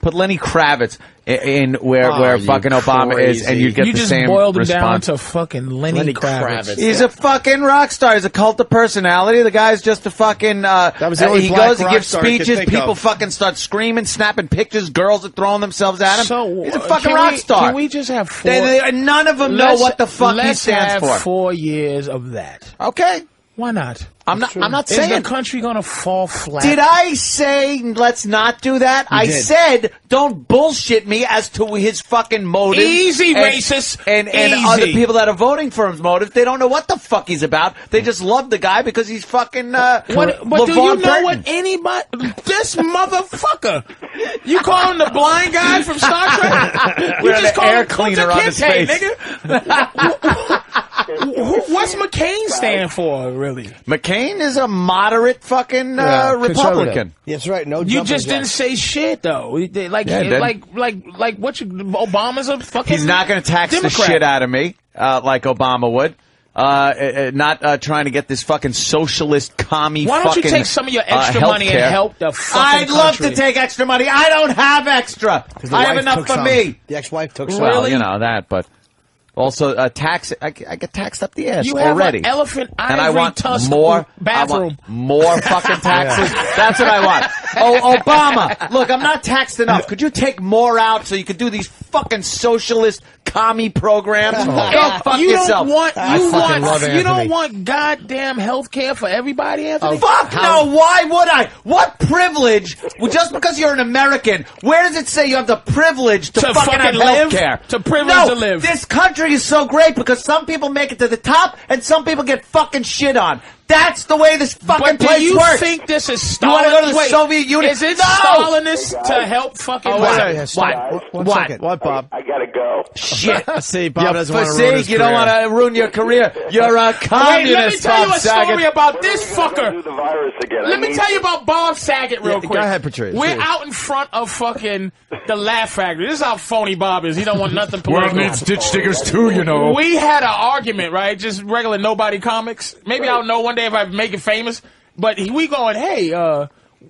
Put Lenny Kravitz in where fucking Obama is, and you'd get the same response. You just boiled him down to fucking Lenny Kravitz. He's a fucking rock star. He's a cult of personality. The guy's just a fucking... that was the only he black goes, he rock gives star I could speeches, think people of. fucking start screaming, snapping pictures, girls are throwing themselves at him. So, he's a fucking rock star. Can we just have 4... None of them know what the fuck he stands for. Let's have 4 years of that. Okay. Why not? I'm not saying... Is the country going to fall flat? Did I say let's not do that? I said don't bullshit me as to his fucking motive. Easy, racist. And Easy. other people that are voting for his motive, they don't know what the fuck he's about. They just love the guy because he's fucking but do you know what anybody... This motherfucker. You call him the blind guy from Star Trek? You just call air him cleaner on his face. Nigga. What's McCain stand for, really? McCain is a moderate fucking Republican. That's right. No, you just didn't say shit though. Like what? Obama's a fucking. He's not going to tax Democrat. the shit out of me like Obama would. Not trying to get this fucking socialist commie. Why don't you take some of your extra money and help the fucking country? I'd love to take extra money. I don't have extra. I have enough for me. The ex-wife took some. Well, you know that, but. Also, tax. I get taxed up the ass you have already. An elephant ivory and I want tusk more bathroom. I want more fucking taxes. That's what I want. Oh, Obama! Look, I'm not taxed enough. Could you take more out so you could do these fucking socialist commie programs? Go fuck yourself. You don't want goddamn health care for everybody, Anthony? Fuck no! Why would I? What privilege? Well, just because you're an American, where does it say you have the privilege to fucking have health care? To privilege to live. This country is so great because some people make it to the top and some people get fucking shit on. That's the way this fucking place works. Do you think this is Stalinist? You want to go to the Soviet Union? Is it Stalinist to help fucking... What, Bob? I gotta go. Shit. See, Bob doesn't want to ruin his you don't want to ruin your career. You're a communist, let me tell you a Saget. story about this fucker. Do the virus again. Let me tell you about Bob Saget real quick. Go ahead, Patrice. We're out in front of fucking the Laugh Factory. This is how phony Bob is. He don't want nothing political. World needs ditch diggers too, you know. We had an argument, right? Just regular nobody comics. Maybe I'll know one day if I make it famous. But we going, hey,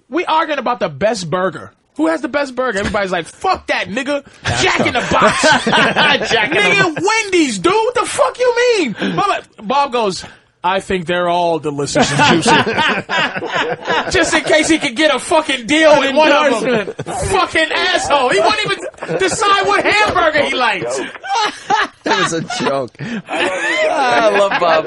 we arguing about the best burger. Who has the best burger? Everybody's like, fuck that, nigga. Jack in the Box. Nigga, Wendy's, dude. What the fuck you mean? Bob goes, I think they're all delicious and juicy. Just in case he could get a fucking deal with one of them. Fucking asshole. He won't even decide what hamburger he likes. That was a joke. I love Bob.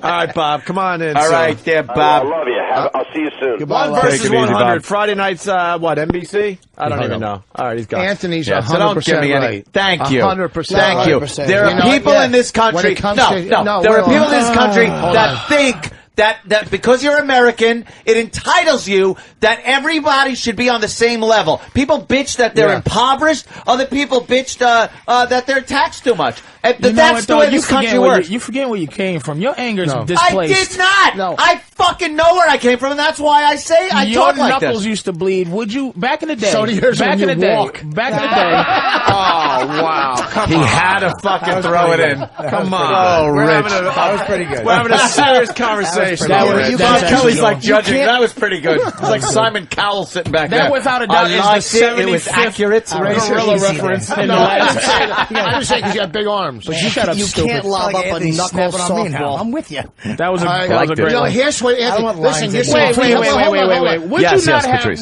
All right, Bob, come on in. All right, there, Bob. I love you. I'll see you soon. Goodbye, One versus 100. Friday nights, what, NBC? I don't even know. All right, he's gone. Anthony's 100% So don't give me any. right. Thank you. 100% Thank you. 100%. There are people in this country. There are people in this country that think that because you're American, it entitles you that everybody should be on the same level. People bitch that they're impoverished. Other people bitch that they're taxed too much. That's the way this country works. You forget where you came from. Your anger's displaced. I did not. No. I fucking know where I came from, and that's why I say I talk like this. Your knuckles used to bleed. Would you back in the day? So do yours back when in you the walk. day. Back in the day. Oh wow! He had to fucking throw it in. Come on. Oh, Rich. That was pretty good. We're having a serious conversation. Bob Kelly's like judging. That was pretty good. It's like Simon Cowell sitting back there. That without a doubt is the 75th it was accurate. gorilla reference in the last. I was saying because you have big arms. But you shut up, You stupid. can't lob up a knuckle softball. I'm with you. That was a great one. Here's what Anthony. Listen, Wait. Would you Yes, not have Patrice.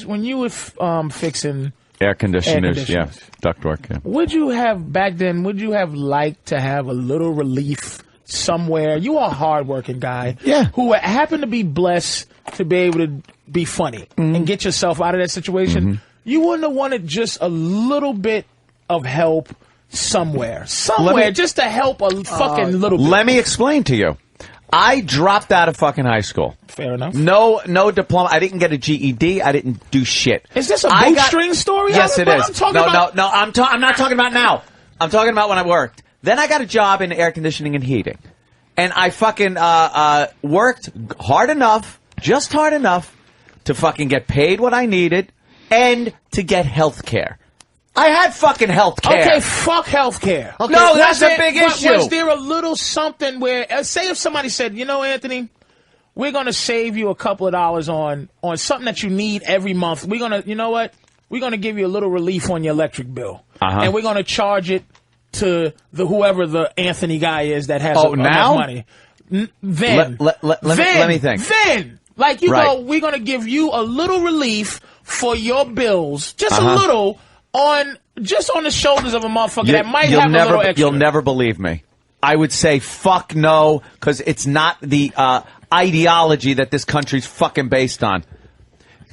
when you were fixing Air conditioners, conditioners. ductwork. Yeah. Would you have back then? Would you have liked to have a little relief somewhere? You are a hardworking guy, who happened to be blessed to be able to be funny and get yourself out of that situation. You wouldn't have wanted just a little bit of help somewhere, just to help a fucking little bit. Let me explain to you. I dropped out of fucking high school. Fair enough. No diploma. I didn't get a GED. I didn't do shit. Is this a bootstring story? Yes, it is. I'm not talking about now. I'm talking about when I worked. Then I got a job in air conditioning and heating. And I fucking worked hard enough, just hard enough, to fucking get paid what I needed and to get health care. I had fucking health care. Okay, fuck health care. Okay, no, that's a big issue. Was there a little something where, say if somebody said, you know, Anthony, we're going to save you a couple of dollars on something that you need every month. We're going to, you know what? we're going to give you a little relief on your electric bill. And we're going to charge it to whoever the Anthony guy is that has enough money. Then, let me think. Then, like you go, we're going to give you a little relief for your bills, just a little on the shoulders of a motherfucker that might have a little extra. You'll never believe me. I would say fuck no, because it's not the ideology that this country's fucking based on.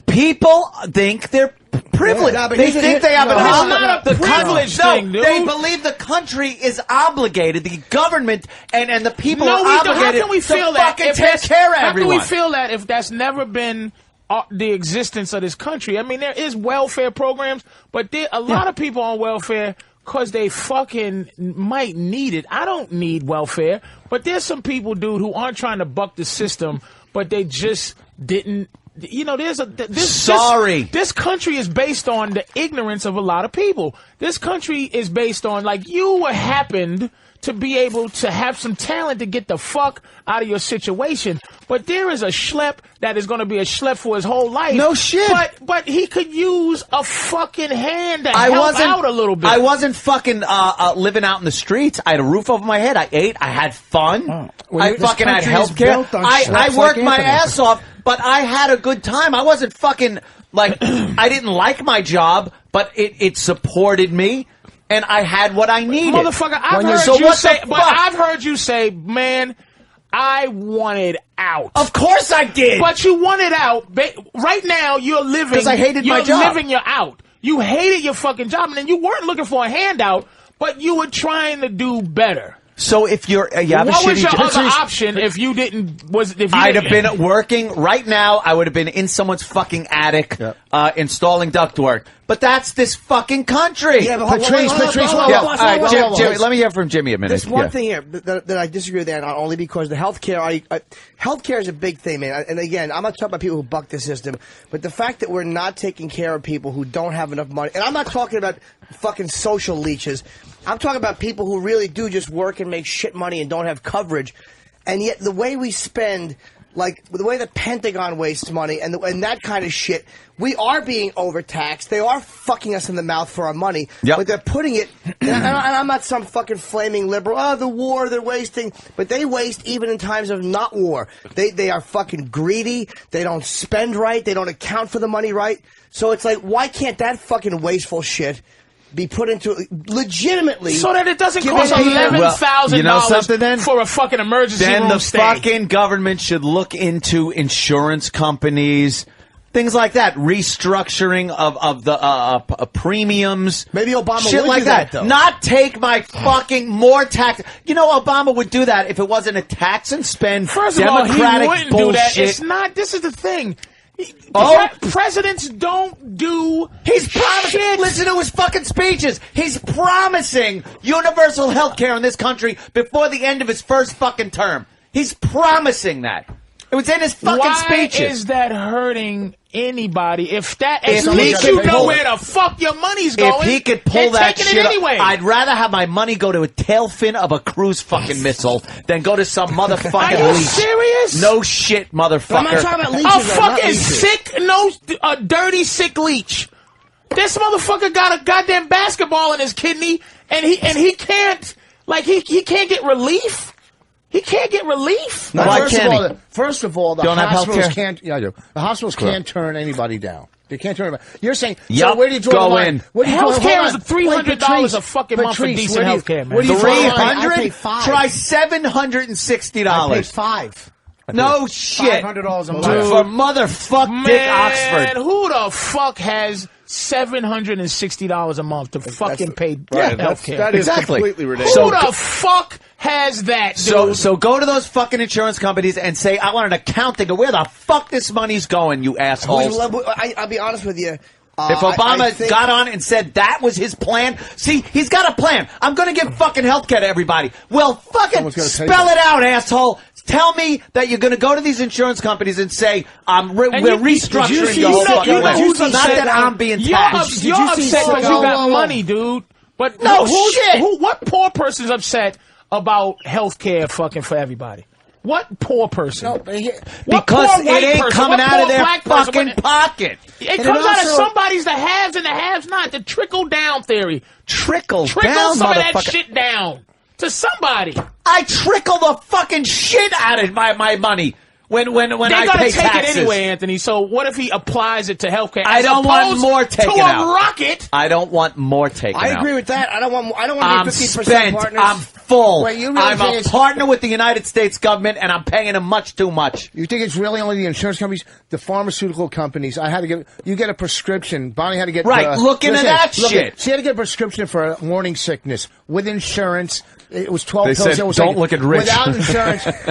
People think they're privileged. They think they have the privilege thing, dude. They believe the country is obligated, the government and the people are How obligated can we feel to that fucking take care of everyone. How can we feel that if that's never been the existence of this country? I mean, there is welfare programs, but there a lot of people on welfare because they fucking might need it. I don't need welfare, but there's some people, dude, who aren't trying to buck the system, but they just didn't. You know, this country is based on the ignorance of a lot of people. This country is based on, like, you happened to be able to have some talent to get the fuck out of your situation. But there is a schlep that is going to be a schlep for his whole life. No shit. But he could use a fucking hand to help out a little bit. I wasn't fucking living out in the streets. I had a roof over my head. I ate. I had fun. I fucking had health care. I worked my ass off, but I had a good time. I wasn't fucking, like, I didn't like my job, but it supported me. And I had what I needed. Motherfucker, I've heard you say, man, I wanted out. Of course I did. But you wanted out. Right now, you're living. Because I hated my job. You're living your out. You hated your fucking job, and then you weren't looking for a handout, but you were trying to do better. So if you're, what was your other option if you didn't? I'd have been working right now. I would have been in someone's fucking attic, installing ductwork. But that's this fucking country. Yeah, but Patrice, Jimmy, let me hear from Jimmy a minute. There's one thing here that I disagree with that, not only because the healthcare, healthcare is a big thing, man. And again, I'm not talking about people who buck the system, but the fact that we're not taking care of people who don't have enough money, and I'm not talking about fucking social leeches. I'm talking about people who really do just work and make shit money and don't have coverage, and yet the way we spend. Like, the way the Pentagon wastes money and that kind of shit, we are being overtaxed. They are fucking us in the mouth for our money. But they're putting it, and I'm not some fucking flaming liberal, the war, they're wasting. But they waste even in times of not war. They are fucking greedy. They don't spend right. They don't account for the money right. So it's like, why can't that fucking wasteful shit be put into legitimately so that it doesn't cost $11,000 for a fucking emergency room stay. Then the fucking government should look into insurance companies, things like that, restructuring of the premiums. Maybe Obama shit would like do that, though. Not take my fucking more tax. You know, Obama would do that if it wasn't a tax and spend. First of all, he wouldn't do that. It's not. This is the thing. Presidents don't do. He's promising. Listen to his fucking speeches. He's promising universal health care in this country before the end of his first fucking term. He's promising that. It was in his fucking speeches. Why is that hurting anybody? If you know where the fuck your money's going, if he could pull that shit anyway. I'd rather have my money go to a tail fin of a cruise fucking missile than go to some motherfucking Are you leech. serious? No shit, motherfucker. I'm not talking about leeches. A fucking sick, a dirty, sick leech. This motherfucker got a goddamn basketball in his kidney, and he can't, like, he can't get relief. He can't get relief. No, first of all, the hospitals can't. Yeah, I do. The hospitals can't turn anybody down. They can't turn anybody. You're saying, so where do you draw the line? Healthcare is $300 a fucking month for decent healthcare, man. $300? Try $760. I pay $5. No shit. $500 a month. For motherfuck Dick Oxford. Who the fuck has $760 a month to fucking pay healthcare? That is completely ridiculous. Who the fuck has that, dude? So go to those fucking insurance companies and say, I want an accounting of where the fuck this money's going, you assholes. I'll be honest with you. If Obama got on and said that was his plan, see, he's got a plan. I'm going to give fucking healthcare to everybody. Well, fucking spell it out, asshole. Tell me that you're going to go to these insurance companies and say, we're restructuring your whole fucking life. Not that I'm being taxed. You're upset because you got money, dude. But no shit. What poor person's upset about healthcare fucking for everybody? What poor person? No, because it ain't coming out of their fucking pocket. It comes out of somebody's the haves and the have-not. The trickle-down theory. Trickle some down, of that shit down to somebody. I trickle the fucking shit out of my money when I pay taxes. They're gonna take it anyway, Anthony. So what if he applies it to healthcare? I don't want more taken out. To a rocket. I don't want more taken out. I agree with that. I don't want to be 50% partners. I'm full. Wait, I'm a partner with the United States government, and I'm paying them much too much. You think it's really only the insurance companies, the pharmaceutical companies? You get a prescription. Bonnie had to get look into that shit. She had to get a prescription for morning sickness with insurance. It was 12 they pills. Said, it was don't look at Rich.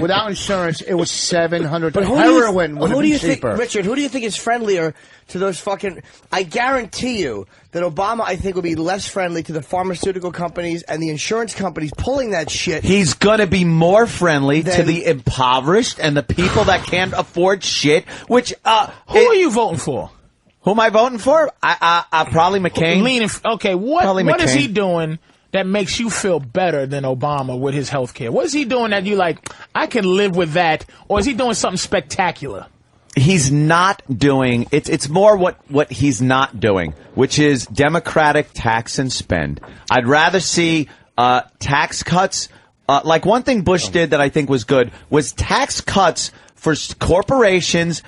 Without insurance, it was $700. But heroin would have been cheaper. Richard, who do you think is friendlier to those fucking... I guarantee you that Obama, I think, will be less friendly to the pharmaceutical companies and the insurance companies pulling that shit. He's going to be more friendly to the impoverished and the people that can't afford shit, which... who are you voting for? Who am I voting for? I probably McCain. Okay, what is he doing that makes you feel better than Obama with his health care? What is he doing that you like, I can live with that? Or is he doing something spectacular? He's not doing, it's more what he's not doing, which is democratic tax and spend. I'd rather see tax cuts. Like one thing Bush did that I think was good was tax cuts for corporations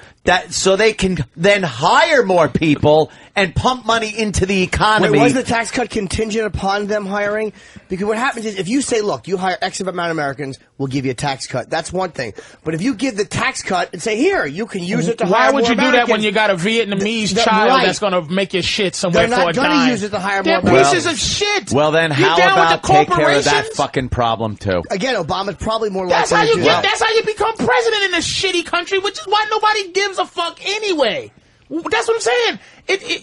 so they can then hire more people and pump money into the economy. Wait, was the tax cut contingent upon them hiring? Because what happens is if you say, look, you hire X amount of Americans, we'll give you a tax cut. That's one thing. But if you give the tax cut and say, here, you can use it to hire more Americans. Why would you do that when you got a Vietnamese child that's going to make your shit somewhere for a dime? They're not going to use it to hire more Americans. Americans. They're pieces of shit. Well, then how about take care of that fucking problem, too? Again, Obama's probably more likely to do that. That's how you become president in this shitty country, which is why nobody gives a fuck anyway. That's what I'm saying.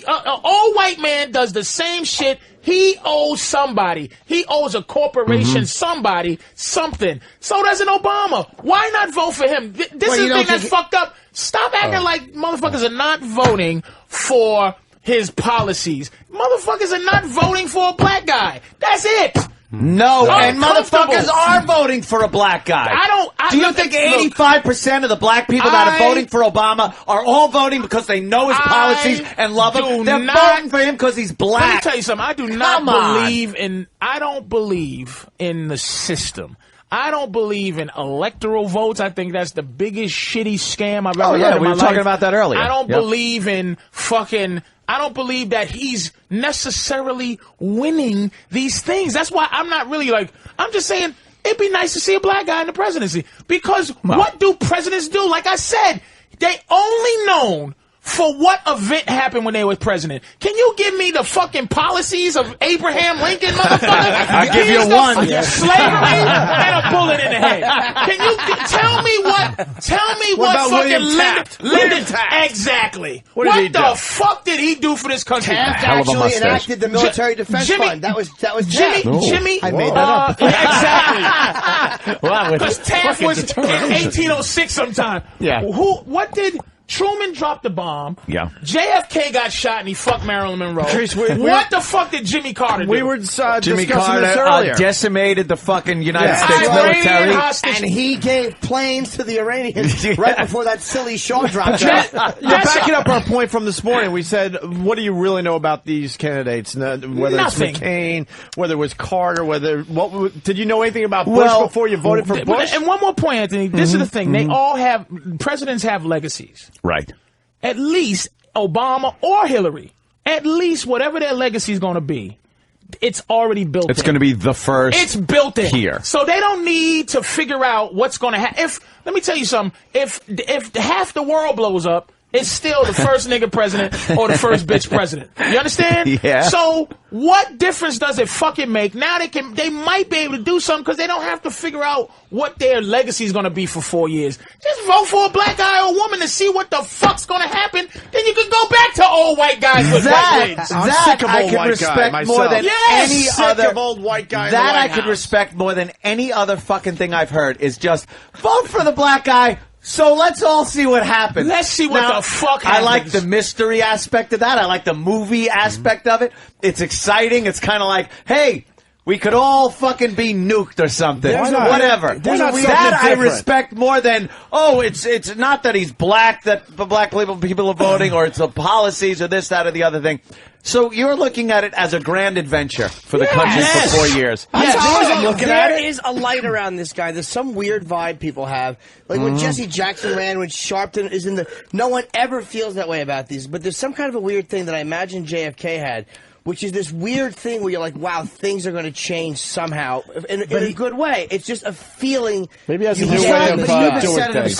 All white man does the same shit. He owes somebody. He owes a corporation somebody something. So does an Obama. Why not vote for him? This is the thing that's fucked up. Stop acting like motherfuckers are not voting for his policies. Motherfuckers are not voting for a black guy. That's it. No, and motherfuckers are voting for a black guy. Do you think 85% of the black people that are voting for Obama are all voting because they know his policies and love him? They're voting for him because he's black. Let me tell you something. I do not believe in. I don't believe in the system. I don't believe in electoral votes. I think that's the biggest shitty scam I've ever heard in my life. We were talking about that earlier. I don't believe in fucking... I don't believe that he's necessarily winning these things. That's why I'm not really like... I'm just saying it'd be nice to see a black guy in the presidency. Because what do presidents do? Like I said, they only known for what event happened when they were president. Can you give me the fucking policies of Abraham Lincoln, motherfucker? I'll give you one. Slavery and a bullet in the head. Can you tell me what fucking Lyndon exactly. What the fuck did he do for this country? Taft actually enacted the military defense fund. That was Jimmy. I made that up. Exactly. Because Taft was in 1806 sometime. Yeah. What did... Truman dropped the bomb. Yeah. JFK got shot and he fucked Marilyn Monroe. What the fuck did Jimmy Carter do? We were Jimmy discussing Carter this earlier. decimated the fucking United States military. And he gave planes to the Iranians right before that silly Shaw dropped out. Backing up our point from this morning, we said, what do you really know about these candidates? Whether Nothing. It's McCain, whether it was Carter, did you know anything about Bush before you voted for Bush? And one more point, Anthony. This is the thing. They all have, presidents have legacies. Right. At least Obama or Hillary, at least whatever their legacy is going to be, it's already built in. It's going to be the first. It's built in. Here. So they don't need to figure out what's going to happen. Let me tell you something. If half the world blows up, it's still the first nigga president or the first bitch president. You understand? Yeah. So what difference does it fucking make? Now they might be able to do something because they don't have to figure out what their legacy is going to be for 4 years. Just vote for a black guy or woman to see what the fuck's going to happen. Then you can go back to old white guys with white wigs. That I can respect more than any other old white guy. That I could respect more than any other fucking thing I've heard is just vote for the black guy. So let's all see what happens. Let's see what the fuck happens. I like the mystery aspect of that. I like the movie aspect of it. It's exciting. It's kind of like, hey, We could all fucking be nuked or something. Whatever. That I respect more than, it's not that he's black, that the black people are voting, or it's the policies or this, that, or the other thing. So you're looking at it as a grand adventure for the country for 4 years. There is a light around this guy. There's some weird vibe people have. Like when Jesse Jackson ran, when Sharpton is in the... No one ever feels that way about these. But there's some kind of a weird thing that I imagine JFK had, which is this weird thing where you're like, wow, things are going to change somehow in a good way. It's just a feeling. Maybe that's a new way of doing things.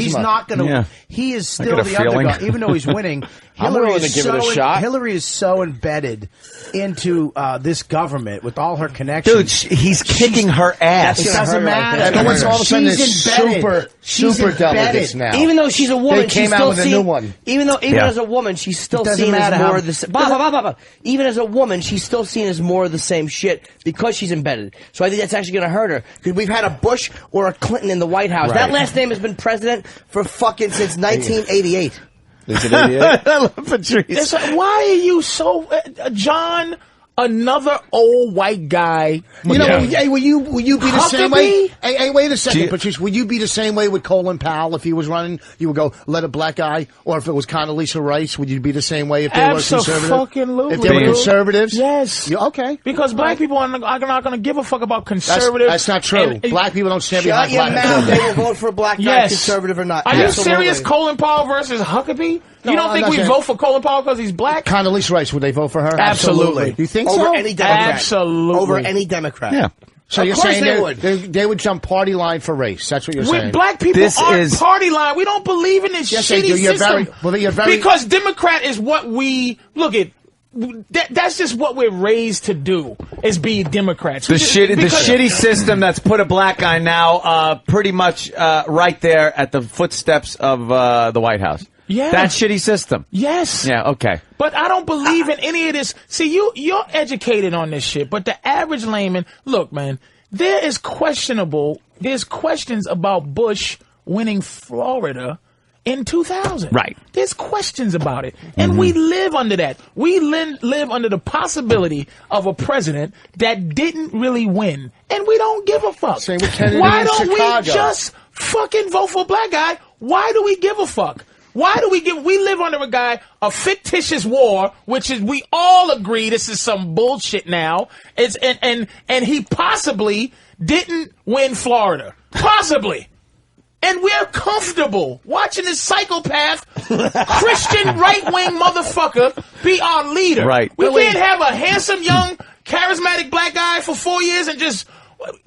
He's not going to. Yeah. He is still the underdog, even though he's winning. I'm willing to give it a shot. Hillary is so embedded into this government with all her connections. Dude, he's kicking her ass. It doesn't matter. And all of a sudden there's super delegates now. Even though she's a woman, they came out with a new one. Even as a woman, she's still seen as more of the even as a woman, she's still seen as more of the same shit because she's embedded. So I think that's actually going to hurt her. Because we've had a Bush or a Clinton in the White House. Right. That last name has been president for fucking since 1988. Is it 88? I love Patrice. Why are you so... John... Another old white guy. You know, hey, will you be the same way? Hey, wait a second, Patrice. Would you be the same way with Colin Powell if he was running? You would go, let a black guy, or if it was Condoleezza Rice, would you be the same way if they were conservative? Absolutely. If they were conservatives? Yes. Okay. Because black people are not going to give a fuck about conservatives. That's not true. Black people don't stand behind black people. They will vote for a black guy, conservative or not. Are you serious? Colin Powell versus Huckabee? You don't think we vote for Colin Powell because he's black? Condoleezza Rice, would they vote for her? Absolutely. You think over so? Any Democrat. Absolutely. Over any Democrat. Yeah. So you're saying they would jump party line for race. That's what you're saying. Black people aren't party line. We don't believe in this shitty system. Because Democrat is what we... Look at... That's just what we're raised to do, is be Democrats. The shitty system that's put a black guy now pretty much right there at the footsteps of the White House. Yeah. That shitty system. Yes. Yeah, okay. But I don't believe in any of this. See, you're educated on this shit, but the average layman, look, man, there's questions about Bush winning Florida in 2000. Right. There's questions about it. And we live under that. We live under the possibility of a president that didn't really win. And we don't give a fuck. Same with Kennedy Why in don't Chicago. we just fucking vote for a black guy? Why do we give a fuck? Why do we live under a fictitious war, which is, we all agree this is some bullshit now. And he possibly didn't win Florida. Possibly. And we're comfortable watching this psychopath, Christian right-wing motherfucker be our leader. Right. We can't have a handsome, young, charismatic black guy for 4 years and just...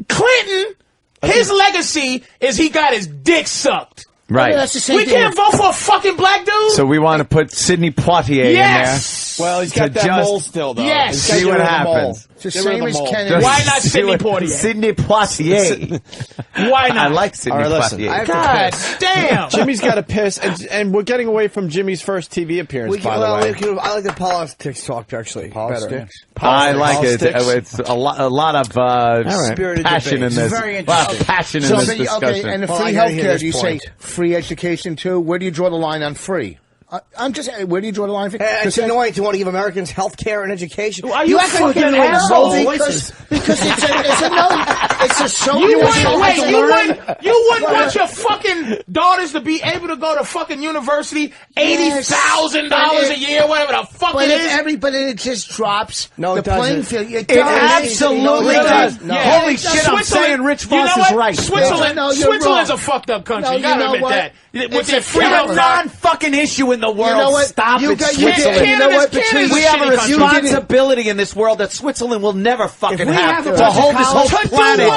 Clinton, his legacy is he got his dick sucked. Right. That's the same We can't vote for a fucking black dude? So we want to put Sidney Poitier in there. Well, he's got that mole still, though. Yes. See what happens. It's the same as Kennedy. Why not Sidney Poitier? Sidney Poitier. Why not? I like Sidney Poitier. God damn. Jimmy's got to piss, and we're getting away from Jimmy's first TV appearance, by the way. I like the politics talk, actually. Politics? I like it. It's a lot of passion in this. Very interesting. Passion in this discussion. Okay, and the free healthcare, do you say free education too? Where do you draw the line on free? I'm just saying, where do you draw the line? It's annoying to want to give Americans health care and education. Are you fucking an asshole? Because it's a social... You wouldn't want your fucking daughters to be able to go to fucking university, $80,000 a year, whatever the fuck it is. But it just drops the playing field. It absolutely does. Holy shit, I'm saying Rich Voss is right. Switzerland's a fucked up country. You gotta admit that. With their free health non-fucking issue in the world. You know what? Stop it, Switzerland. You know what, Patrice? We have a responsibility in this world that Switzerland will never fucking have to hold this whole planet.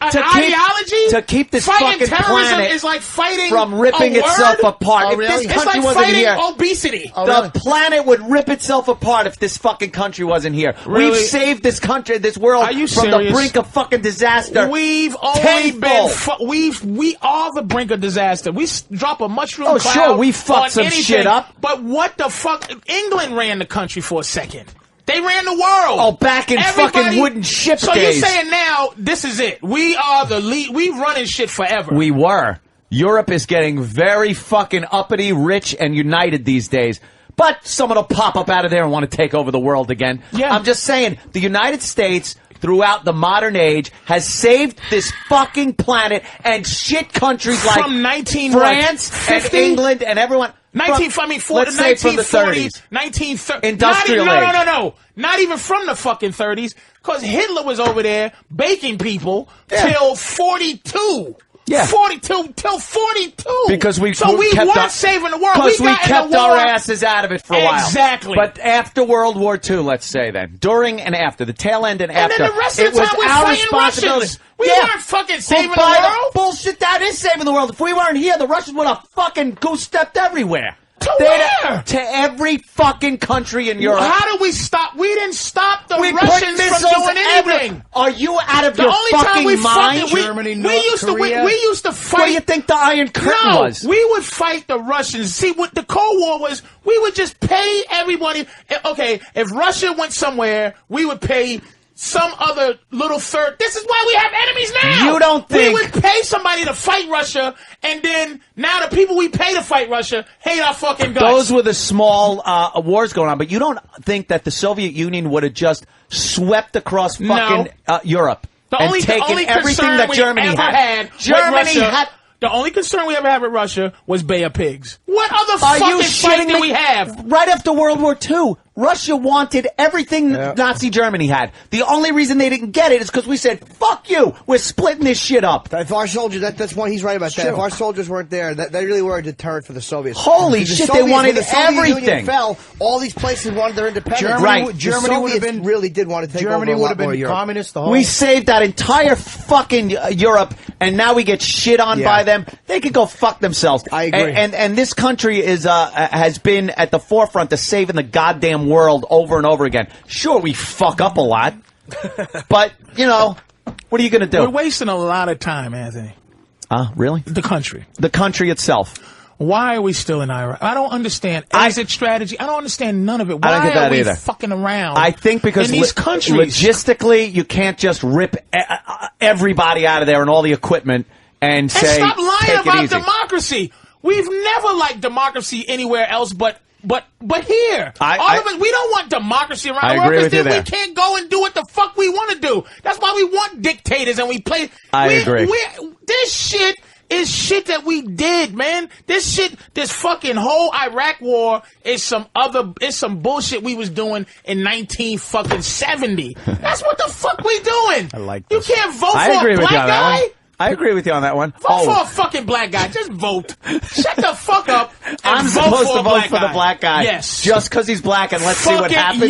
To keep this fucking planet is like fighting from ripping itself apart. If this country wasn't here, obesity. The planet would rip itself apart if this fucking country wasn't here. We've saved this country, this world from the brink of fucking disaster. We've only been. We are the brink of disaster. We drop a mushroom cloud. Sure, we fucked some shit up. But what the fuck? England ran the country for a second. They ran the world. Oh, back in fucking wooden ship days. So you're saying now, this is it. We are the lead. We running shit forever. We were. Europe is getting very fucking uppity, rich, and united these days. But someone will pop up out of there and want to take over the world again. Yeah. I'm just saying, the United States, throughout the modern age, has saved this fucking planet and shit countries like From France and England and everyone. Let's say from the 30s. 1930s. Industrial age. No. Not even from the fucking 30s. Because Hitler was over there baking people till 42. Yeah. 42 till 42. Because we weren't saving the world. Because we kept our asses out of it for a while. Exactly. But after World War II, let's say then, during and after, the tail end and after, then the rest of it the was time we're our fighting responsibility. Russians. We weren't fucking saving the By world. Bullshit, that is saving the world. If we weren't here, the Russians would have fucking goose-stepped everywhere. To where? To every fucking country in Europe. How did we stop? We didn't stop the we Russians put missiles from doing anything. Are you out of The your only fucking time we mind? Germany, we North used Korea. we used to fight. What do you think the Iron Curtain was? We would fight the Russians. See, what the Cold War was, we would just pay everybody. Okay, if Russia went somewhere, we would pay some other little third. This is why we have enemies now. You don't think we would pay somebody to fight Russia, and then now the people we pay to fight Russia hate our fucking guts. Those were the small wars going on, but you don't think that the Soviet Union would have just swept across fucking Europe and taken everything that Germany had? Germany had. The only concern we ever had with Russia was Bay of Pigs. What other Are you fucking fight shitting did me? we have? Right after World War II, Russia wanted everything Nazi Germany had. The only reason they didn't get it is because we said, fuck you, we're splitting this shit up. If our soldiers, that's one, he's right about that. If our soldiers weren't there, they really were a deterrent for the Soviets. Holy shit, they wanted when the Soviet everything. Union fell, all these places wanted their independence. Germany would have been really did want to take Germany over would have been Europe. communist the whole. We saved that entire fucking Europe, and now we get shit on by them. They could go fuck themselves. I agree. And this country is has been at the forefront of saving the goddamn world over and over again. Sure, we fuck up a lot, but you know, what are you going to do? We're wasting a lot of time, Anthony. Really? The country itself. Why are we still in Iraq? I don't understand exit strategy. I don't understand none of it. Why I don't get that are we either. fucking around? I think because in these countries, logistically, you can't just rip everybody out of there and all the equipment and say, stop lying take about it easy. democracy. We've never liked democracy anywhere else, but here, all of us, we don't want democracy around the world because then we can't go and do what the fuck we want to do. That's why we want dictators and we play. I agree. This shit is shit that we did, man. This fucking whole Iraq war is some bullshit we was doing in 1970. That's what the fuck we doing. I like this. You can't vote for a black guy. I agree with you on that one. Vote for a fucking black guy. Just vote. Shut the fuck up and I'm vote supposed for to a vote black for guy. the black guy. Yes. Just because he's black and let's see what happens?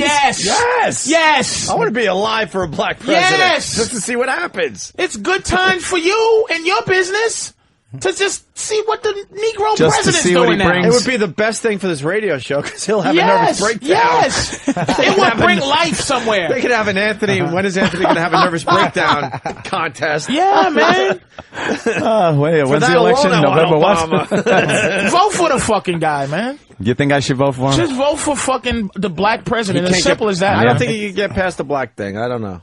Yes. I want to be alive for a black president. Yes. Just to see what happens. It's good times for you and your business to just see what the Negro Just to president's see what doing he now. brings. It would be the best thing for this radio show because he'll have a nervous breakdown. Yes. It would bring life somewhere. They could have an Anthony. When is Anthony going to have a nervous breakdown contest? Yeah, man. When's the election? November what? Vote for the fucking guy, man. You think I should vote for him? Just vote for fucking the black president. As simple as that. I don't man. think he can get past the black thing. I don't know.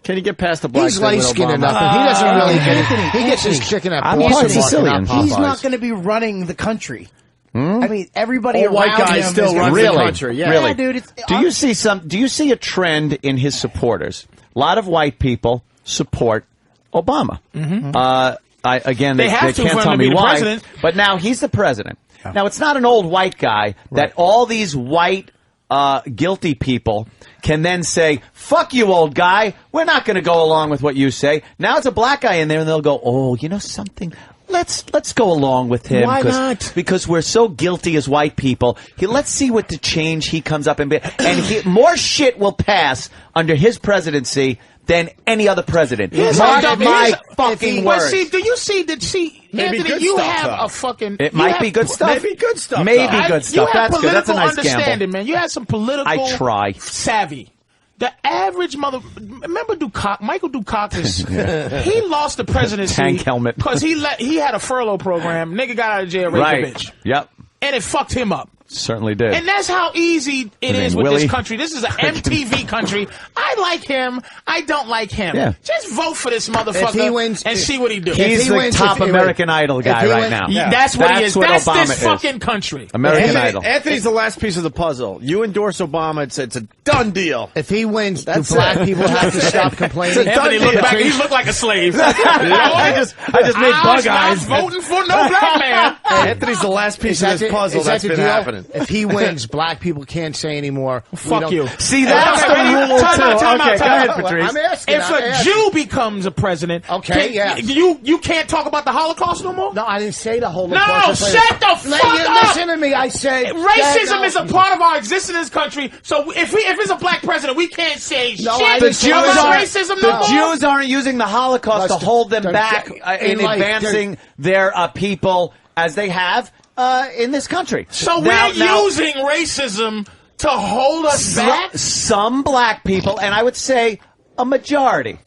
Can he get past the black He's thing with light-skinned Obama? enough. He doesn't really get it. He gets his chicken at I'm Boston part Market, Sicilian. not He's Popeyes. not going to be running the country. I mean, everybody Old white around guy him still is runs Really? the country. Yeah. Really? Yeah, dude. It's, Do you see a trend in his supporters? A lot of white people support Obama. Again, they have to can't for him tell to me be the why. president. But now he's the president. Now it's not an old white guy that all these white guilty people can then say, fuck you, old guy. We're not going to go along with what you say. Now it's a black guy in there, and they'll go, oh, you know something? Let's go along with him. Why not? Because we're so guilty as white people. Let's see what the change he comes up and more shit will pass under his presidency than any other president. Mark my fucking words. But see, Maybe Anthony, good you stuff, have though. a fucking... It might be good stuff. Maybe good stuff. Maybe though. good stuff. You have That's good. That's a political nice understanding, gamble. man. You have some political I try. savvy. The average remember Michael Dukakis? He lost the presidency Tank helmet. because he had a furlough program. Nigga got out of jail, raped a bitch, Yep. and it fucked him up. Certainly did. And that's how easy it is with this country. This is an MTV country. I like him. I don't like him. Yeah. Just vote for this motherfucker if he wins, and see what he does. He's the top American Idol guy right now. Yeah. That's what he is. That's this fucking country. American Idol. Anthony's the last piece of the puzzle. You endorse Obama. It's a done deal. If he wins, do black people have to stop complaining? Anthony looked back. He looked like a slave. I just made bug eyes. I'm voting for no black man. Anthony's the last piece of this puzzle that's been happening. If he wins, black people can't say anymore. Fuck you. See, that's the rule, too. Okay, go ahead, Patrice. I'm asking. If a Jew becomes a president, you can't talk about the Holocaust no more? No, I didn't say the Holocaust. No, shut the fuck up! Listen to me, I said... Racism is a part of our existence in this country, so if it's a black president, we can't say shit about racism no more. The Jews aren't using the Holocaust to hold them back in advancing their people as they have in this country. So we're using racism to hold us back? Some black people, and I would say a majority,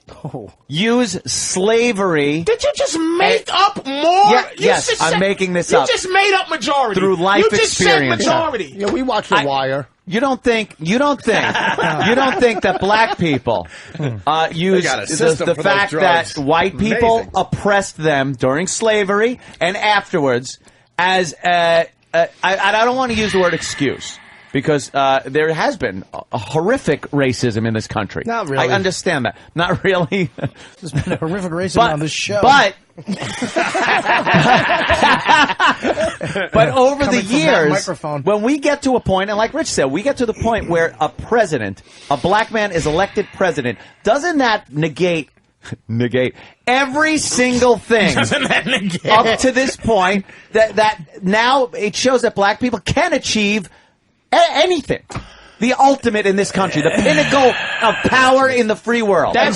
use slavery. Did you just make up more? Yes, I'm making this up. You just made up majority. Through life experience. You just said majority. Yeah, we watch The Wire. You don't think that black people use the fact that white people oppressed them during slavery and afterwards as I don't want to use the word excuse because there has been a horrific racism in this country. Not really. I understand that. Not really. There's been a horrific racism on this show. But but over the years, when we get to a point, and like Rich said, we get to the point where a black man is elected president, doesn't that negate every single thing up to this point that now it shows that black people can achieve anything. The ultimate in this country, the pinnacle of power in the free world. That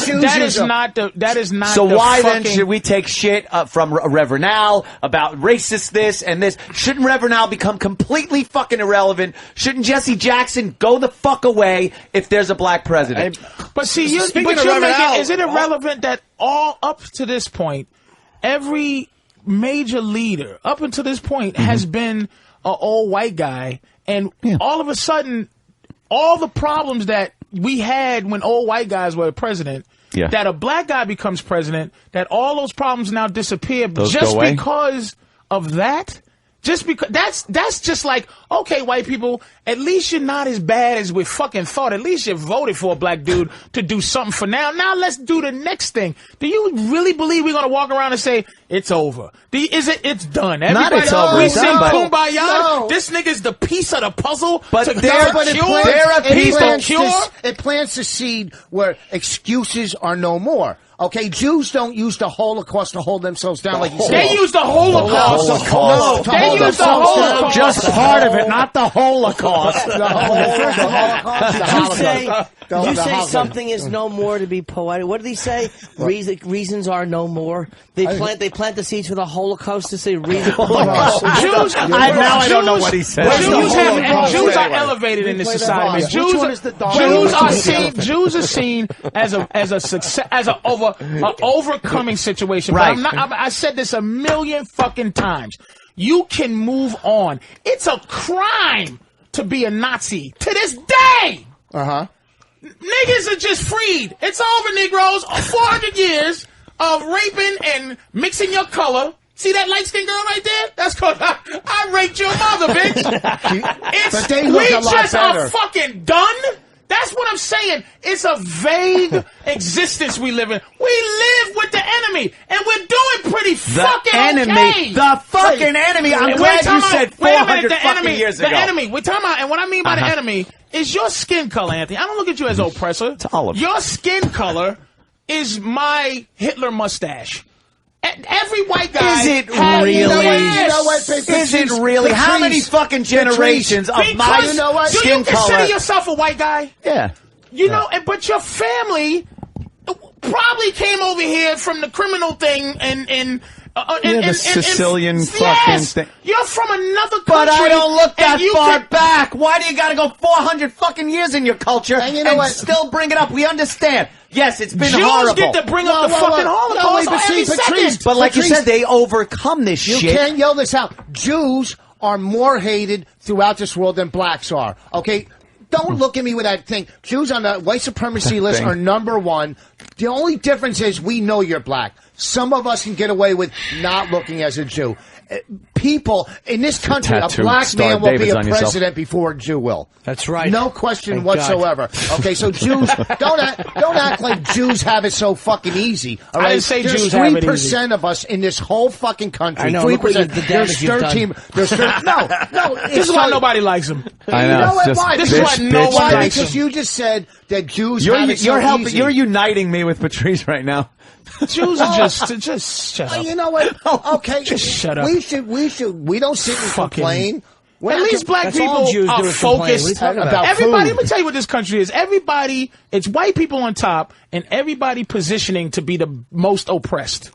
is not. So why then should we take shit from Reverend Al about racist this and this? Shouldn't Reverend Al become completely fucking irrelevant? Shouldn't Jesse Jackson go the fuck away if there's a black president? But see, is it irrelevant that all up to this point, every major leader up until this point has been an old white guy, and all of a sudden, all the problems that we had when old white guys were president, that a black guy becomes president, that all those problems now disappear just because of that? Just because that's just like, okay, white people, at least you're not as bad as we fucking thought. At least you voted for a black dude to do something for now. Now let's do the next thing. Do you really believe we're gonna walk around and say it's over? It's done? Not it's over. We sing Kumbaya. No. This nigga's the piece of the puzzle. But it plants the seed where excuses are no more. Okay, Jews don't use the Holocaust to hold themselves down like you said. They use the Holocaust. They use the Holocaust. Just part of it, not the Holocaust. Did you say something is no more to be poetic? What did he say? Reasons are no more. They plant the seeds for the Holocaust to say reasons. As I don't know what he said. Jews are elevated in this society. Jews are seen as a success, as an overcoming situation. Right. But I said this a million fucking times. You can move on. It's a crime to be a Nazi to this day. Niggas are just freed. It's over, Negroes. 400 years of raping and mixing your color. See that light-skinned girl right there? That's because I raped your mother, bitch. We just are fucking done. That's what I'm saying. It's a vague existence we live in. We live with the enemy, and we're doing pretty fucking okay. The fucking enemy. I'm glad you said 400 fucking years ago. The enemy. We're talking about, and what I mean by the enemy is your skin color, Anthony. I don't look at you as oppressor. It's olive. Your skin color is my Hitler mustache. Every white guy. Is it really? Is it really? How many fucking generations of my skin color? Do you consider yourself a white guy? Yeah. You know, but your family probably came over here from the criminal thing and the Sicilian fucking thing. You're from another country. But I don't look that far back. Why do you gotta go 400 fucking years in your culture and still bring it up? We understand. Yes, it's been horrible. Jews get to bring up the fucking Holocaust every second. But like you said, they overcome this shit. You can't yell this out. Jews are more hated throughout this world than blacks are. Okay? Don't look at me with that thing. Jews on the white supremacy list are number one. The only difference is we know you're black. Some of us can get away with not looking as a Jew. People in this country, a black man will be a president before a Jew will. That's right. No question whatsoever. Okay, so Jews, don't act like Jews have it so fucking easy. All right? I didn't say There's Jews have it easy. 3% of us in this whole fucking country. I know. 3%. There's 13. There's 13. No. This is why nobody likes him. I know. You know what? Why? This is why nobody likes him. Because you just said that Jews have it so easy. You're uniting me with Patrice right now. Jews are just shut up. You know what? Okay, just shut up. We don't sit and complain. At least black people are focused about everybody. food. Let me tell you what this country is. Everybody, it's white people on top, and everybody positioning to be the most oppressed.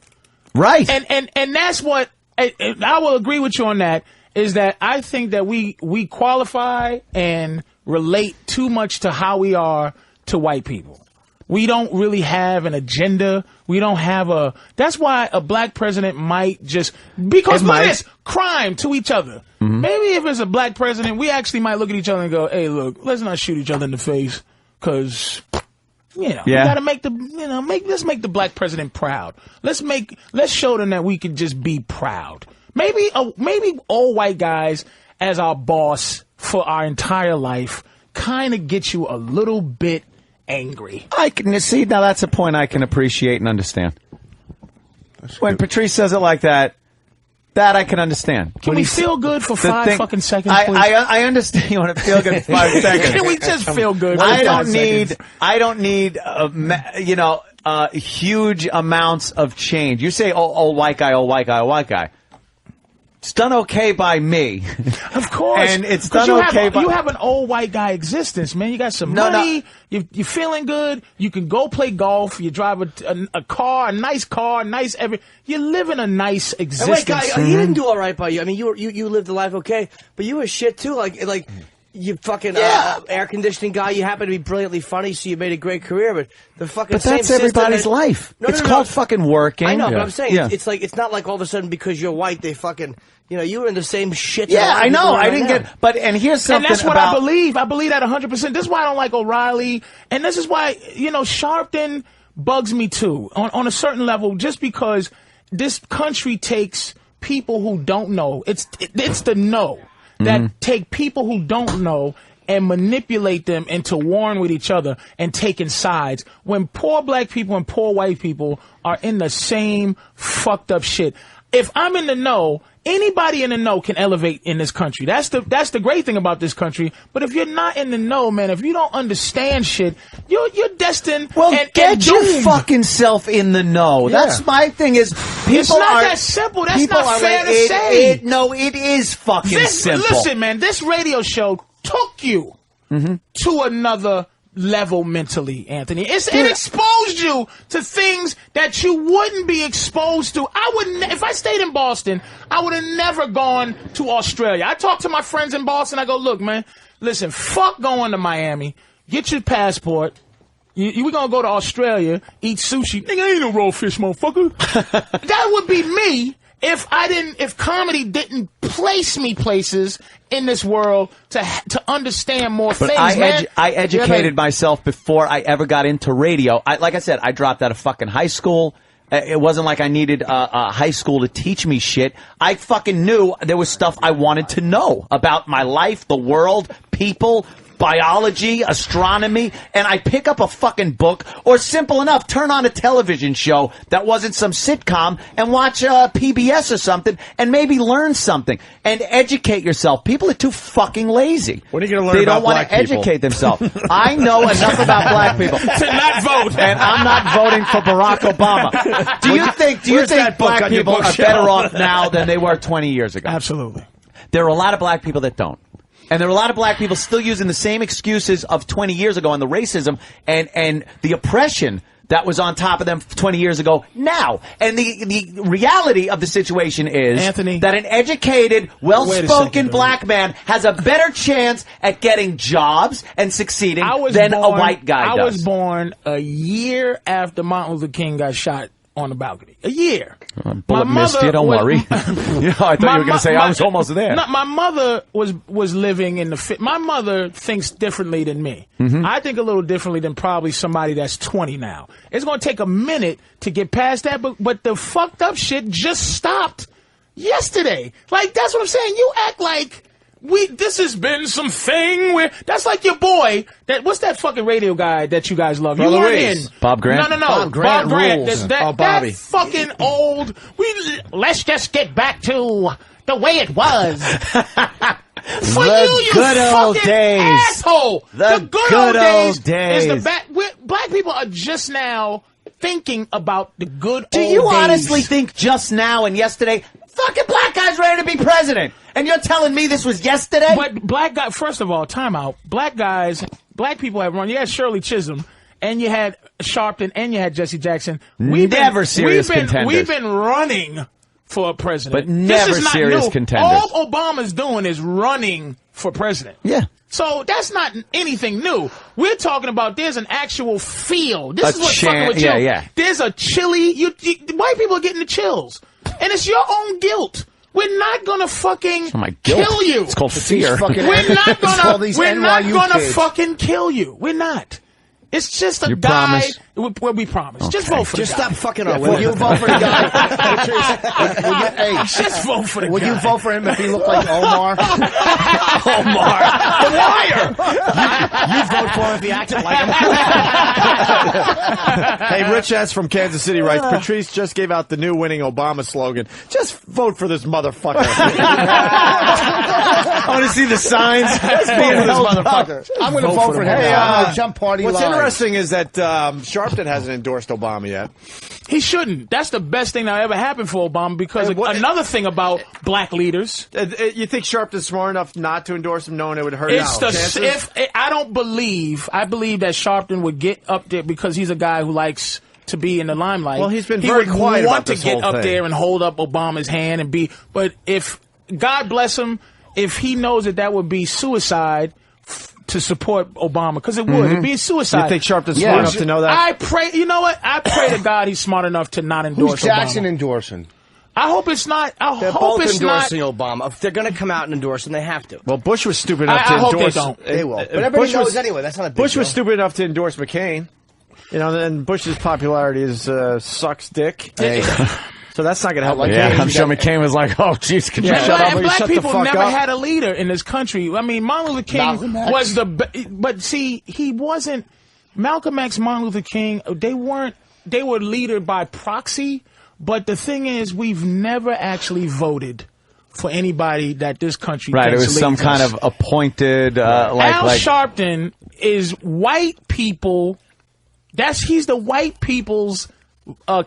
Right. And that's what I will agree with you on. That is that I think that we qualify and relate too much to how we are to white people. We don't really have an agenda. We don't have that's why a black president might just, because look at this, crime to each other. Mm-hmm. Maybe if it's a black president, we actually might look at each other and go, hey, look, let's not shoot each other in the face. Cause, we gotta make let's make the black president proud. Let's show them that we can just be proud. Maybe all white guys as our boss for our entire life kind of get you a little bit angry. I can see now. That's a point I can appreciate and understand. When Patrice says it like that, I can understand. Can we feel good for 5 fucking seconds, please? I understand you want to feel good for 5 seconds. Can we just feel good? I don't need huge amounts of change. You say, old white guy, old white guy, old white guy. It's done okay by me. Of course. And it's done okay by... You have an old white guy existence, man. You got some money. No. You're feeling good. You can go play golf. You drive a car, a nice car, you live in a nice existence. Wait, guy, he didn't do all right by you. I mean, you lived the life okay, but you were shit too. Like you fucking air conditioning guy. You happen to be brilliantly funny, so you made a great career. But the fucking same that's everybody's life. No, it's called fucking working. I know, but I'm saying it's not like all of a sudden because you're white they fucking. You were in the same shit. Yeah, I know. I didn't get. But and here's something. And that's what I believe. I believe that 100%. This is why I don't like O'Reilly, and this is why Sharpton bugs me too on a certain level. Just because this country takes people who don't know. It's the know that take people who don't know and manipulate them into warring with each other and taking sides when poor black people and poor white people are in the same fucked up shit. If I'm in the know, anybody in the know can elevate in this country. That's the great thing about this country. But if you're not in the know, man, if you don't understand shit, you're destined. Well, get your fucking self in the know. Yeah. That's my thing. Is people it's not that simple. That's not fair to say. No, it is fucking simple. Listen, man, this radio show took you to another level mentally, Anthony. It exposed you to things that you wouldn't be exposed to. If I stayed in Boston, I would have never gone to Australia. I talk to my friends in Boston. I go, look, man, listen, fuck going to Miami. Get your passport. We're going to go to Australia, eat sushi. Nigga, ain't no raw fish, motherfucker. That would be me if comedy didn't place me places in this world to understand more things, man. I educated myself before I ever got into radio. Like I said, I dropped out of fucking high school. It wasn't like I needed a high school to teach me shit. I fucking knew there was stuff I wanted to know about my life, the world, people, biology, astronomy, and I pick up a fucking book, or simple enough, turn on a television show that wasn't some sitcom and watch PBS or something and maybe learn something and educate yourself. People are too fucking lazy. What are you going to learn about black people? They don't want to educate themselves. I know enough about black people to not vote, and I'm not voting for Barack Obama. Do you think black people are better off now than they were 20 years ago? Absolutely. There are a lot of black people that don't. And there are a lot of black people still using the same excuses of 20 years ago on the racism and the oppression that was on top of them 20 years ago now. And the reality of the situation is, Anthony, that an educated, well-spoken black man has a better chance at getting jobs and succeeding than a white guy does. I was born a year after Martin Luther King got shot on the balcony. A year. Bullet missed you, don't worry. I thought you were going to say I was almost there. No, my mother was living in the... My mother thinks differently than me. Mm-hmm. I think a little differently than probably somebody that's 20 now. It's going to take a minute to get past that, but the fucked up shit just stopped yesterday. Like, that's what I'm saying. You act like... This has been something where that's like your boy. What's that fucking radio guy that you guys love? You weren't in. Bob Grant. No. Bob Grant rules. Bobby. That fucking old. Let's just get back to the way it was. For you good old fucking days. asshole. The good old days. Is black people are just now thinking about the good old days. Do you honestly think just now and yesterday, fucking black guy's ready to be president? And you're telling me this was yesterday? But black guy, first of all, time out. Black people have run. You had Shirley Chisholm, and you had Sharpton, and you had Jesse Jackson. Never serious contenders. We've been running for a president. But never this is not serious new. contenders. All Obama's doing is running for president. Yeah. So that's not anything new. We're talking about there's an actual feel. This is what's fucking with you. Yeah. There's a chilly. White people are getting the chills. And it's your own guilt. We're not gonna fucking kill you. It's called fear. We're not gonna fucking kill you. We're not. It's just a guy. We promise. Okay. Just vote for the guy. Just stop fucking our Will you vote for the guy? Just vote for the guy. Would you vote for him if he looked like Omar? Omar, the liar. You'd vote for him if he acted like him. Hey, Rich S. from Kansas City writes, Patrice just gave out the new winning Obama slogan. Just vote for this motherfucker. I want to see the signs. I'm going to vote for him. Hey, jump party what's live. interesting is that Sharpton hasn't endorsed Obama yet. He shouldn't. That's the best thing that ever happened for Obama because another thing about black leaders. You think Sharpton's smart enough not to endorse him knowing it would hurt his chances? I believe that Sharpton would get up there because he's a guy who likes to be in the limelight. Well, he's been very quiet about this whole thing. He would want to get up there and hold up Obama's hand and be, but if, God bless him, if he knows that would be suicide to support Obama, because it would. It'd be suicide. You think Sharpton's smart enough to know that? I pray, you know what? I pray to God he's smart enough to not endorse Who's Jackson Obama. endorsing? I hope it's not. They're both endorsing Obama. If they're going to come out and endorse him, they have to. Well, Bush was stupid enough to hope endorse. they don't. They will. But everybody knows anyway. That's not a big Bush deal. was stupid enough to endorse McCain. You know, and Bush's popularity is sucks dick. So that's not going to help. I'm sure McCain was like, "Oh, jeez, could you shut up?" And black people never had a leader in this country. I mean, Martin Luther King was but see, he wasn't. Malcolm X, Martin Luther King, they were leader by proxy. But the thing is, we've never actually voted for anybody that this country it was some kind of appointed. Al Sharpton is white people. He's the white people's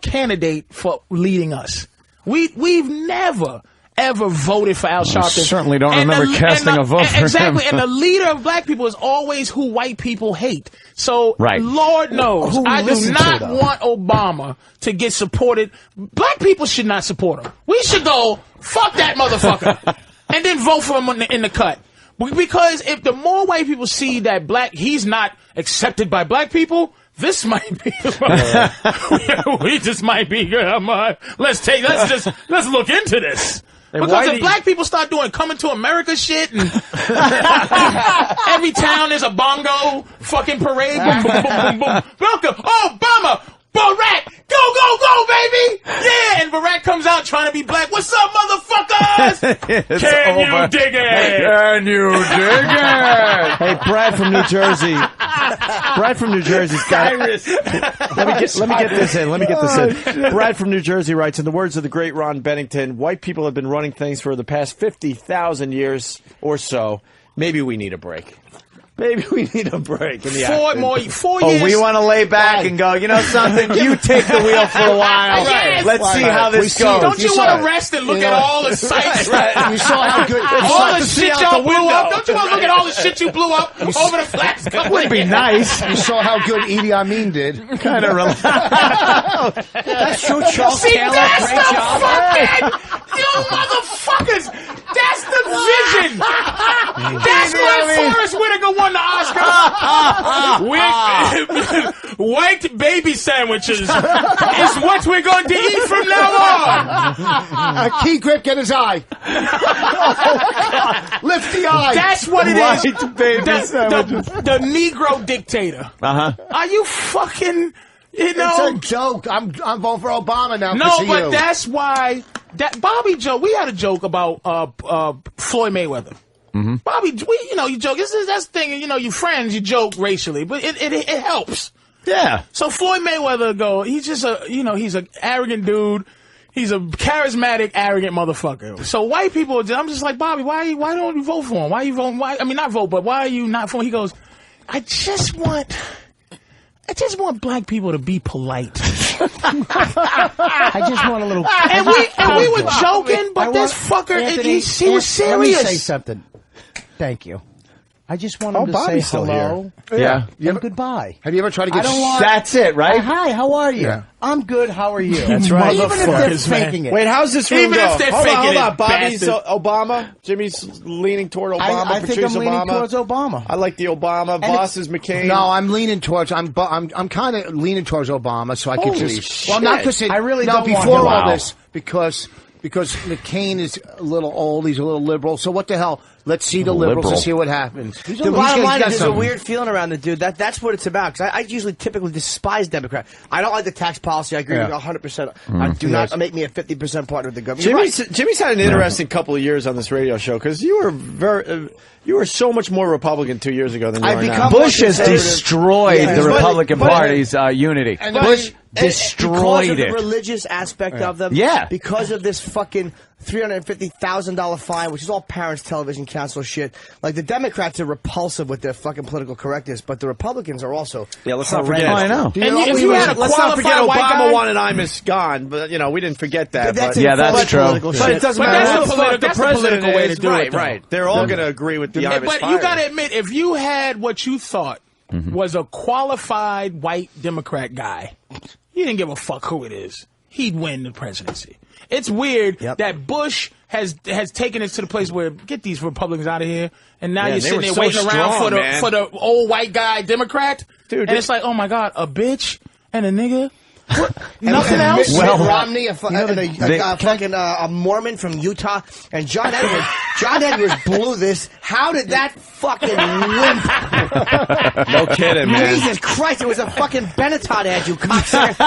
candidate for leading us. We've never ever voted for Al Sharpton. Certainly don't remember casting a vote for him. Exactly, and the leader of black people is always who white people hate. So, Lord knows, I do not want Obama to get supported. Black people should not support him. We should go, fuck that motherfucker, and then vote for him in the cut. Because if the more white people see that he's not accepted by black people, this might be. We just might be. Let's look into this. Because if black people start doing coming to America shit and every town is a bongo fucking parade, boom, boom, boom, boom, boom. Welcome, Obama, Barack, go, baby, yeah. And Barack comes out trying to be black. What's up, motherfuckers? Can you dig it? Can you dig it? Hey, Brad from New Jersey. Brad from New Jersey's got it. Let me get this in. Brad from New Jersey writes, in the words of the great Ron Bennington, white people have been running things for the past 50,000 years or so. Maybe we need a break. Maybe we need a break in the 4 years. We want to lay back and go, you know something? You take the wheel for a while. Yes. Let's see how this goes. Don't you want to rest and look at all the sights? You saw how good. All the shit y'all blew up. Don't you want to look at all the shit you blew up over the flats? Would be nice. You saw how good Idi Amin did. Kind of relaxed. That's true, Charles Taylor. That's the fucking, you motherfuckers. That's the vision. That's why Forrest Whitaker won the Oscar. White baby sandwiches is what we're going to eat from now on. A key grip, get his eye. Lift the eye. That's what it is. White baby sandwiches. The Negro dictator. Are you fucking... You know, it's a joke. I'm voting for Obama now. No, but that's why Bobby joke. We had a joke about Floyd Mayweather. Bobby, you joke. That's the thing. You know, you friends, you joke racially, but it helps. Yeah. So Floyd Mayweather he's just he's an arrogant dude. He's a charismatic, arrogant motherfucker. So white people, I'm just like, Bobby, why don't you vote for him? Why are you voting? I mean, not vote, but why are you not for him? He goes, I just want black people to be polite. I just want a little... And we were joking, but this fucker, Anthony, he was serious. Let me say something. Thank you. I just want him to say hello. Yeah. And goodbye. Have you ever tried to get... That's it, right? Hi, how are you? Yeah. I'm good, how are you? That's right. Even if they're faking it. Wait, how's this room Even go? if they're hold faking on. it, Bobby's bastard. Obama. Jimmy's leaning toward Obama. I think Patrice I'm leaning Obama. towards Obama. I like the Obama. Boss is McCain. No, I'm leaning towards. I'm kind of leaning towards Obama, so I could Holy just. shit. Well, not because I really no, don't want before him. all Wow. this, because McCain is a little old. He's a little liberal. So what the hell? Let's see the liberals and see what happens. The bottom line is there's a weird feeling around the dude. That's what it's about. Because I usually typically despise Democrats. I don't like the tax policy. I agree with you 100%. I do not make me a 50% partner of the government. Jimmy's had an interesting couple of years on this radio show because you were you were so much more Republican 2 years ago than you are now. Bush has destroyed the Republican Party's unity. Bush destroyed because of it. the religious aspect of them. Yeah. Because of this fucking $350,000 fine, which is all Parents Television Council shit. Like, the Democrats are repulsive with their fucking political correctness, but the Republicans are also Let's not forget. I know. If you had a Let's not forget qualified white Obama guy, won and I'm is gone, but we didn't forget that. That's but, that's true. political but shit. it doesn't But matter. that's what the the fuck that's the president political way to is. do it, though. Right. They're all going to agree with the I'm is but you got to admit, if you had what you thought was a qualified white Democrat guy, you didn't give a fuck who it is. He'd win the presidency. It's weird that Bush has taken it to the place where get these Republicans out of here, and now you're sitting there waiting around for the old white guy Democrat, dude. And it's like, oh my God, a bitch and a nigga. What? Nothing else? Mitt Romney, a Mormon from Utah, and John Edwards blew this. How did that fucking wimp? No kidding, man. Jesus Christ, it was a fucking Benetton ad, you cocksucker.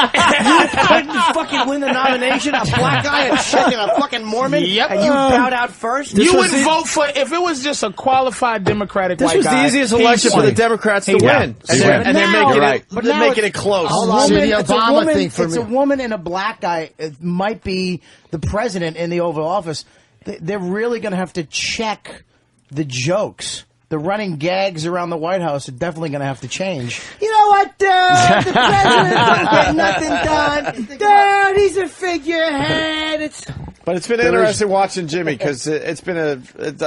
You couldn't fucking win the nomination, a black guy, a chick, and a fucking Mormon, and you bowed out first? You would vote for, if it was just a qualified Democratic white guy. This was the easiest election for the Democrats to win. And they're making it close. It's a woman and a black guy. It might be the president in the Oval Office. They're really going to have to check the jokes. The running gags around the White House are definitely going to have to change. You know what? The president don't get nothing done. He's a figurehead. But it's been interesting watching Jimmy because it's been a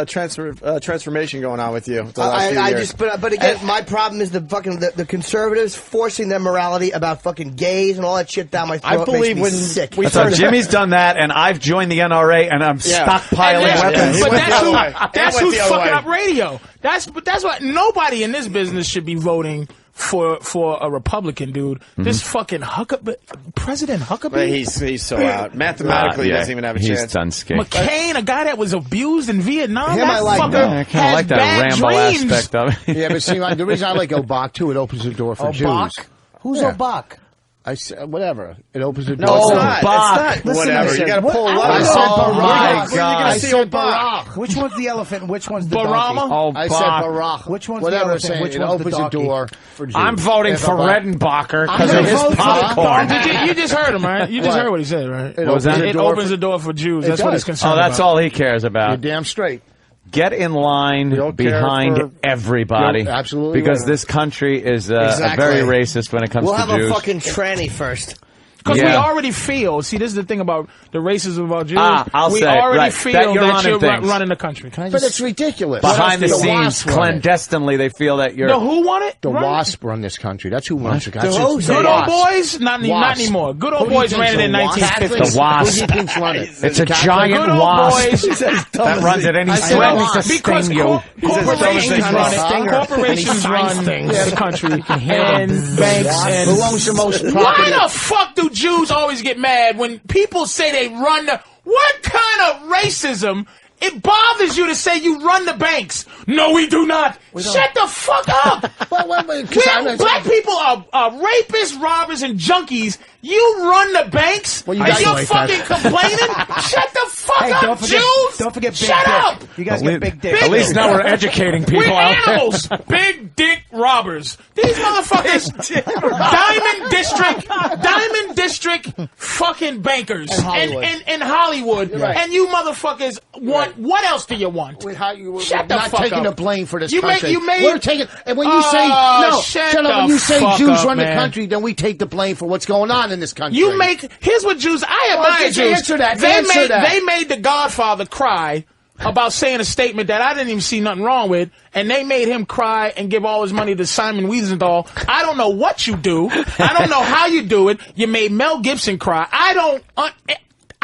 transformation going on with you. The last few years. But again, my problem is the conservatives forcing their morality about fucking gays and all that shit down my throat. I believe when sick. So Jimmy's done that, and I've joined the NRA, and I'm stockpiling weapons. But that's who's fucking up radio. That's why nobody in this business should be voting for a Republican dude. This fucking President Huckabee. He's so out. Mathematically, he doesn't even have a chance. He's done skate. McCain, a guy that was abused in Vietnam. Him, that I like fucker that. I kind of like that bad Rambo dreams. aspect of it. Yeah, but see, the reason I like Obach too, it opens the door for Obach? Jews. Who's Yeah. Obach? I said whatever. It opens the door. No, it's for not. Bach. It's not. Whatever. You got to pull a I lever. said Oh, my Barack. God. I said Barack. Which one's the elephant and which one's the Barama? donkey? Oh, I said Bach. Barack. Which one's whatever the elephant, saying, which it one's the opens the donkey? door for Jews. I'm voting for Redenbacher because of I'm his gonna vote for popcorn. You just heard him, right? You just heard what he said, right? It was that? It opens the door for Jews. That's what he's concerned Oh, that's about. all he cares You're about. damn straight. Get in line don't care behind for- everybody. You're absolutely because right. this country is Exactly. very racist when it comes We'll to have Jews. a fucking tranny first. Because we already feel. See, this is the thing about the racism about Jews. We say, already right, feel that you're things. running the country. But it's ridiculous. Behind the scenes, clandestinely, they feel that you're... The who won it? The WASP run this country. That's who runs the country. Good old boys? Not anymore. Good old boys ran it in 1950. The WASP. It's a giant wasp that runs at any second. Because corporations run the country and banks and... Who owns the most property? Why the fuck do Jews always get mad when people say they run the... What kind of racism... It bothers you to say you run the banks. No, we do not. Shut the fuck up. Black people are rapists, robbers, and junkies. You run the banks, and you're fucking complaining? Shut the fuck up, Jews. Don't forget Big Shut Dick. up. You guys get Big Dick. At least now we're educating people We're out there. animals. Big dick robbers. These motherfuckers. Diamond District fucking bankers. In Hollywood. Right. And you motherfuckers want, what else do you want? Shut the not fuck taking up. the blame for this You country. made- We're taking, and when you say, no, shut up, the when you say fuck Jews up, run the man. country, then we take the blame for what's going on in this country. Here's what Jews, I admire Jews. Answer that. They made the Godfather cry about saying a statement that I didn't even see nothing wrong with, and they made him cry and give all his money to Simon Wiesenthal. I don't know what you do. I don't know how you do it. You made Mel Gibson cry.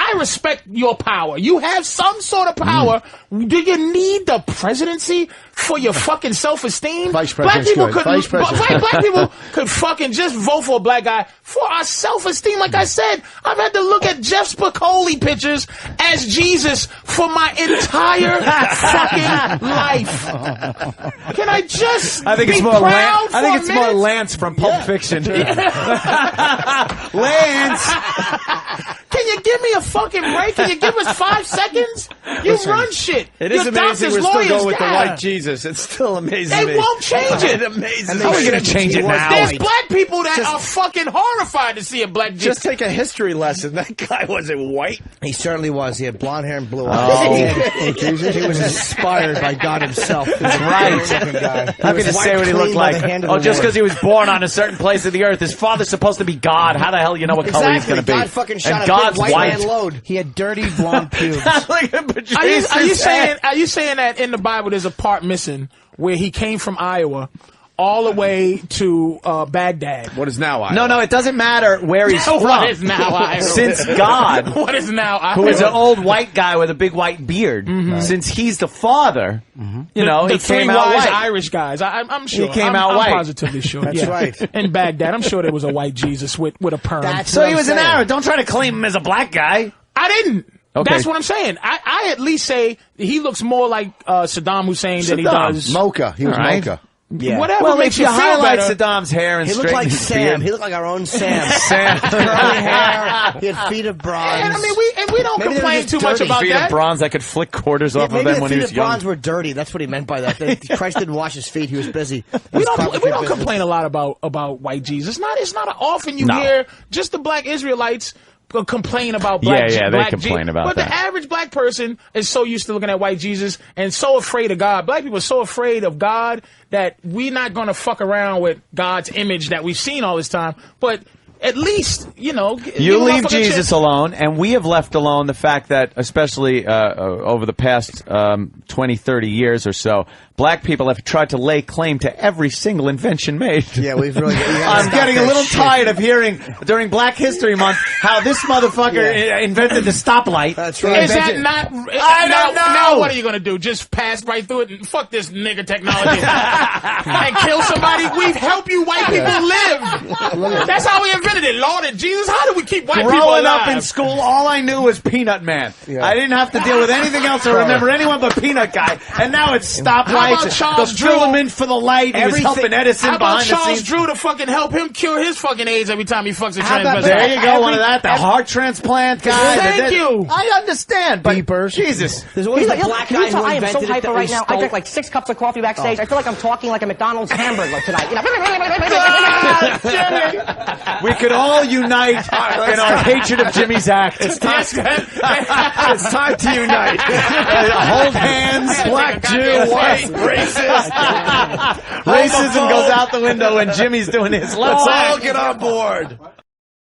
I respect your power. You have some sort of power. Do you need the presidency for your fucking self-esteem? Vice Black people president. black people could fucking just vote for a black guy for our self-esteem. Like I said, I've had to look at Jeff Spicoli pictures as Jesus for my entire fucking life. Can I just I think be it's more proud for I think a it's minute? more Lance from Pulp Fiction. Lance! Can you give me a fucking break? Can you give us 5 seconds? You run shit. It is Your amazing doctors, we're still lawyers, going with the yeah. white Jesus. It's still amazing. They won't change it. It amazes me. How are we going to change it now? There's black people that are fucking horrified to see a black Jesus. Just take a history lesson. That guy wasn't white. He certainly was. He had blonde hair and blue eyes. He was inspired by God himself. That's right. How can you say what he looked like? Oh, just because he was born on a certain place of the earth. His father's supposed to be God. How the hell you know what color he's going to be? God fucking shot and a God's big white man white. load. He had dirty blonde pubes. Look at Patrice. Are you saying that in the Bible there's a part missing where he came from Iowa all the way to Baghdad? What is now Iowa? No, it doesn't matter where he's from. What is now Iowa? Since God, What is now Iowa? who is an old white guy with a big white beard, since he's the father, you know, the he three came out wise white. Irish guys. I'm sure. He came I'm out white. I'm positively sure. That's right. In Baghdad, I'm sure there was a white Jesus with a perm. So he was an Arab. Don't try to claim him as a black guy. I didn't. Okay. That's what I'm saying. I at least say he looks more like Saddam Hussein than he does. Mocha. He was All right. Mocha. Yeah. Whatever Well, makes if you you feel highlight better. Saddam's hair and He looked straighten like his Sam. beard. He looked like our own Sam. Sam. Curly hair. He had feet of bronze. And I mean, we don't Maybe they were complain just too much dirty. about feet that. of bronze that could flick quarters off of Maybe them the when he feet was of bronze young. were dirty. That's what he meant by that. Christ didn't wash his feet. He was busy. We don't complain a lot about white Jesus. It's not often you hear just the black Israelites complain about black Yeah, they black complain about but that. the average black person is so used to looking at white Jesus and so afraid of God. Black people are so afraid of God that we're not going to fuck around with God's image that we've seen all this time. But at least, you leave Jesus alone, and we have left alone the fact that, especially over the past 20, 30 years or so, black people have tried to lay claim to every single invention made. Yeah, we've really. I'm getting a little tired of hearing during Black History Month how this motherfucker invented the stoplight. That's right. Is that not? I don't know. Now what are you going to do? Just pass right through it and fuck this nigger technology and kill somebody? We've helped you white people live. That's how we invented it. Lord and Jesus, how do we keep white people Growing alive? up in school, all I knew was Peanut Man. Yeah. I didn't have to deal with anything else or remember anyone but Peanut Guy. And now it's How stoplights. about Charles The filament Drew? for the light. He was helping Edison How about behind the Charles scenes. Drew to fucking help him cure his fucking AIDS every time he fucks a How about transvestite? There you go, one of that. The heart transplant guy. Thank you. I understand, but Beepers. Jesus. There's always He's the like, black can you guy tell who I am so invented it hyper that right we now. I stole. drank like 6 cups of coffee backstage. I feel like I'm talking like a McDonald's hamburger tonight. You know? We could all unite in our hatred of Jimmy's act. It's time to unite. Hold hands, black Jew, white, racist. Racism goes out the window when Jimmy's doing his. Let's all get on board.